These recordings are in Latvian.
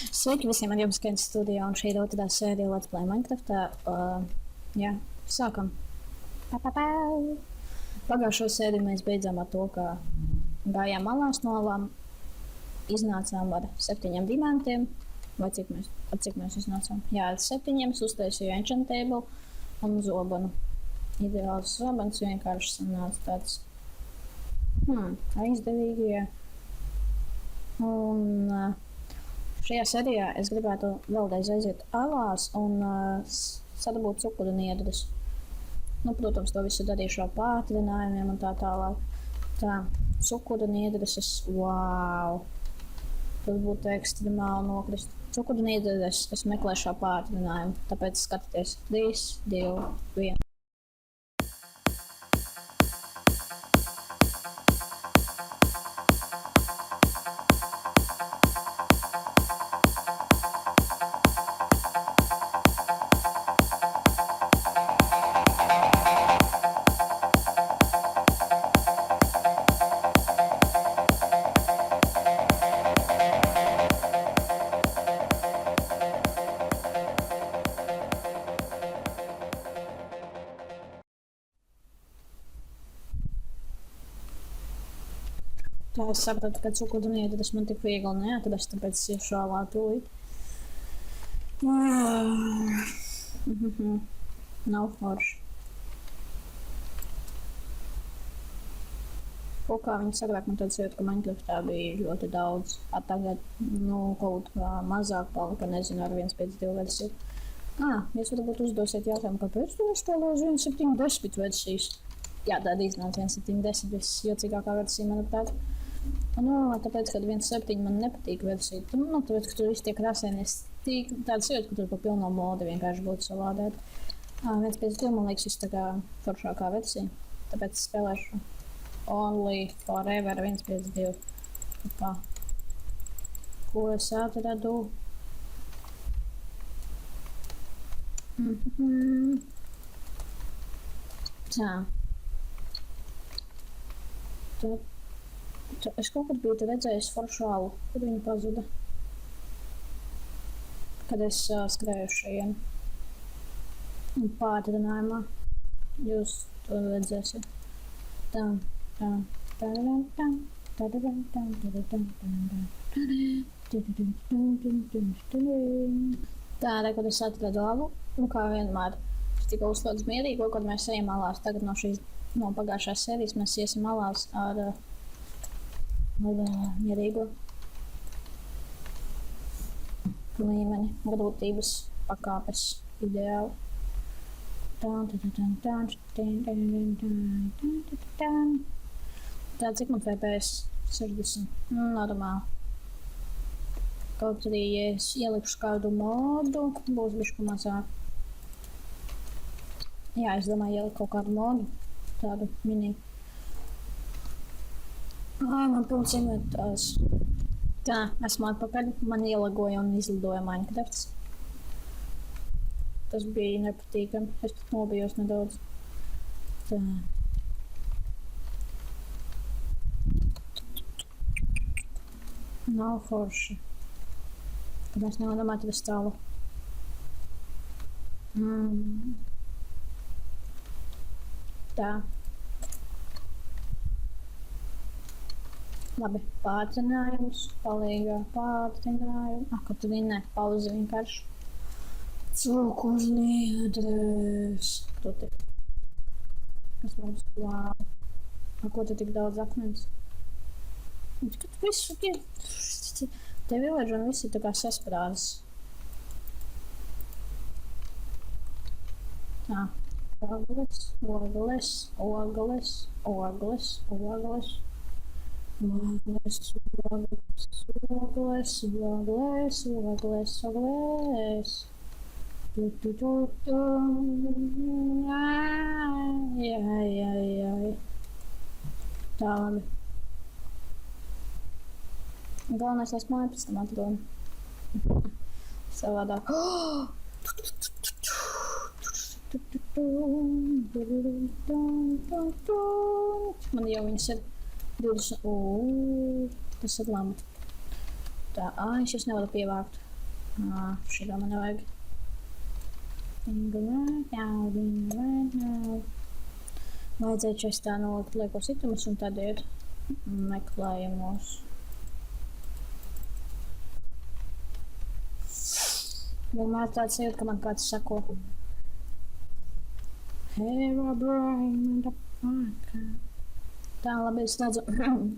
Sveiki visiem, ar jums Kens studijā, un šī ir otrā sērija Let's Play Minecraftā. Jā, sākam. Pagājušo sēriju mēs beidzām ar to, ka gājām malās no alām, iznācām ar 7 dimantiem, vai cik mēs iznācām? Jā, ar 7, uztaisīju enchant table un zobanu. Ideāls zobans vienkārši sanāca tāds aizdevīgi, jā. Un šajā sērijā es gribētu vēlreiz aiziet alās un sadabūt cukuriniedraus. Nu, protams, to visu darīšu ar pātrinājumiem un tā tālāk. Tā, cukuriniedraus, wow! Tas būtu ekstremāli nokrist. Cukuriniedraus es meklēšu ar pātrinājumu, tāpēc skatieties 3, 2, 1. Tā es sapratu, ka cukuriniedraus man tik viegli neatrast, tāpēc es iešu alā tūlīt. Nav forši. Kaut kā viņi agrāk man tāds jūt, ka Minecraftā bija ļoti daudz, a tagad, kaut kā mazāk palika, nezinu, ar 1.5.2 versiju. Jūs varbūt uzdosiet jautājumu, kāpēc tu instalēji 1.7.10 versijas? Jā, tāda iznāca 1.7.10, visjocīgākā versija, manuprāt. Tāpēc, kad 1.7 man nepatīk versija, tāpēc, ka tur viss tiek rasēnies, tāds jūt, ka tur pa pilno modu vienkārši būtu savādāk. 1.5.2 man liekas viss tā kā foršākā versija, tāpēc spēlēšu Only Forever 1.5.2. Ko es atradu? Tā. Es kaut kad biju redzējis foršu alu, kur viņa pazuda. Kad es skrēju šajien. Pātrinājumā. Jūs to redzēsiet. Tā. Tā, kad es atradu alu, kā vienmēr. Es tikai uzslēdzu mierīgo, kad mēs ejam alās. Tagad no pagājušās sērijas mēs iesim alās ar mierīgo līmeni, grūtības pakāpes ideāli. Tā, cik man FPS? 60. Normāli. Kaut arī, ja es ielikšu kādu modu, būs bišķi mazāk. Jā, es domāju, ieliku kaut kādu modu, tādu mini. Man pilns inventārs. Tā, esmu atpakaļ, man ielagoja un izlidoja Minecrafts. Tas bija nepatīkami, es pat nobijos nedaudz. Tā. Nav forši. Kad mēs nevaram atrast tālu. Tā. Labi, pātrinājums, palīgā pātrinājumu. Kaut arī ne, pauzi vienkārši. Cukuriniedraus. Kas mums wow. Ko te tik daudz akmens? Kad visu te village un visi tā kā sasprāzes. Tā. Ogles. Ogles. Tā, labi. Galvenais, lai es māju pēc tam atdodu. Savādāk. Man jau viņas ir 20. Tas ir labi. Tā, es jūs nevaru pievākt. Šitā man nevajag. Vajadzēja čestā nolikt liekos itumus un tad iet meklējumos. Vienmēr tāds iet, ka man kāds sako. Herobrine, the fuck. Tā, labi, es slēdzu.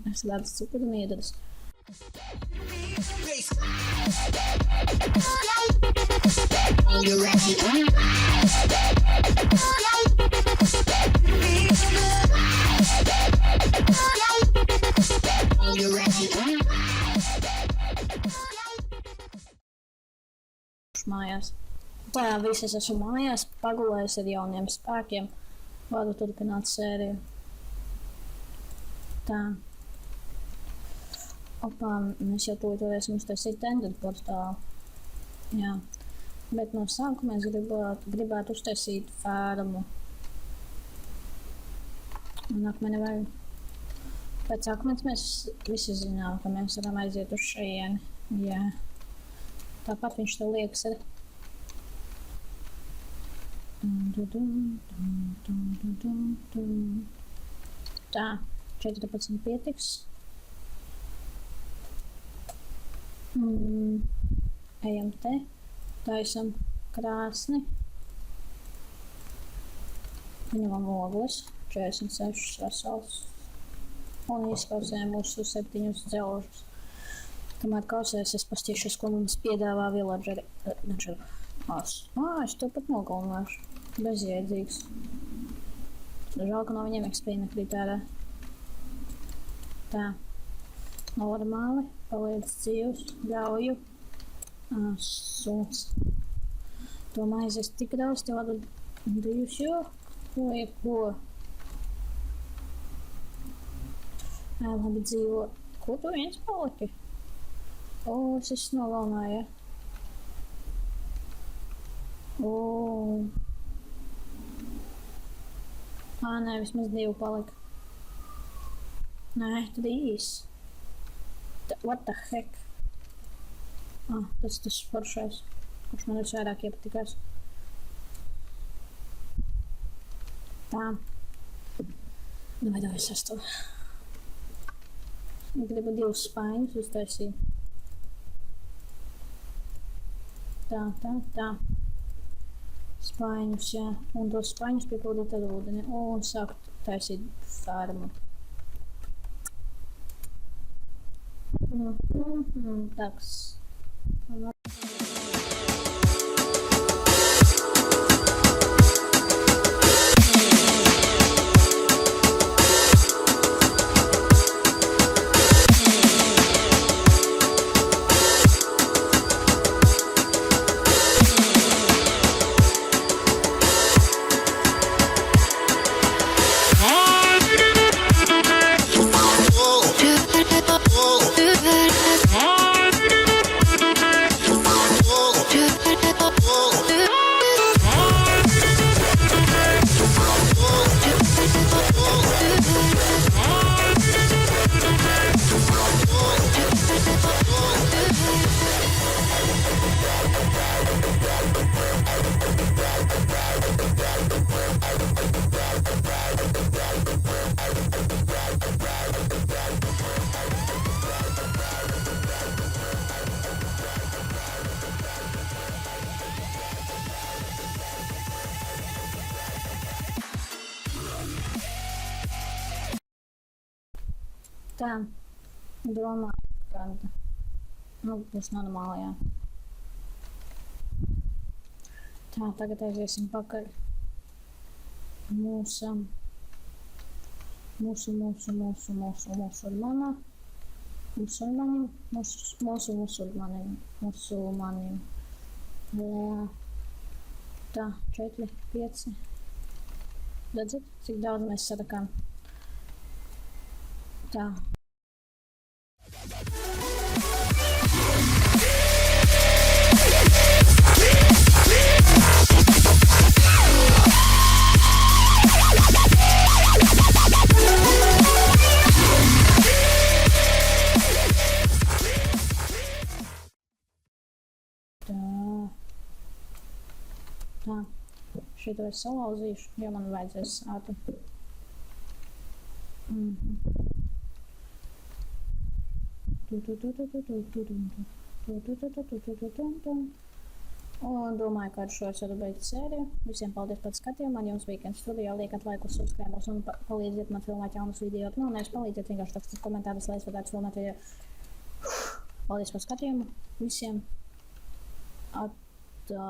Es slēdzu cukuru un iedaras. Mājās. Tā, viss es esmu mājās, pagulējis ar jauniem spēkiem. Varu turpināt sēriju. Tā. Opā, mēs jau toreiz mums taisīt tender portālu. Jā. Bet no sākuma es gribētu uztaisīt fermu. Un akmeni vajag. Pēc akmens mēs visi zinām, ka mēs varam aiziet uz šajieni. Jā. Tāpat viņš tev liekas arī. Tā, 14 pietiks. Ejam te, taisam krāsni. Paņemam ogles, 46 vesels. Un izkausējam mūsu 7 dzelžus. Kamēr kausēs, es pastīšos, ko mums piedāvā villageri. Es to pat nogalināšu. Bezjēdzīgs. Žēl, ka no viņiem XP nekrīt ārā. Tā. Normāli. Paliec dzīvs. Ļauju. Suns. To maizi es tik daudz tev varu brīvs, jo? Ko? Labi dzīvo. Ko tu viens paliki? Es nogalināju, ja? Nē, vismaz 2 palika. Nē, tad īs. What the heck? Tas foršais, kurš man visvairāk iepatikās. Tā. Vai sastu. Gribu 2 spaiņus uztaisīt. Tā. Spaiņus, jā. Un tos spaiņus piepildīt ar ūdeni. Un sākt taisīt fermu. Taks. Tā, domāju, ka būs normāli, jā. Tā, tagad aiziesim pakaļ mūsu musulmanim. Jā. Tā, 4, 5. Redzat, cik daudz mēs sadakām? Tā. Tā. Tā, šito es salauzīšu, jo man vajadzēs ātri. Un domāju, ka ar šo es varu beigt sēriju. Visiem paldies par skatījumā. Jums Weekend studijā liekat laikus, subscribers un palīdziet man filmēt jaunus video. Nu, nevis palīdziet, vienkārši rakstiet komentārus, lai es varētu filmēt video. Paldies par skatījumu. Visiem. Atā.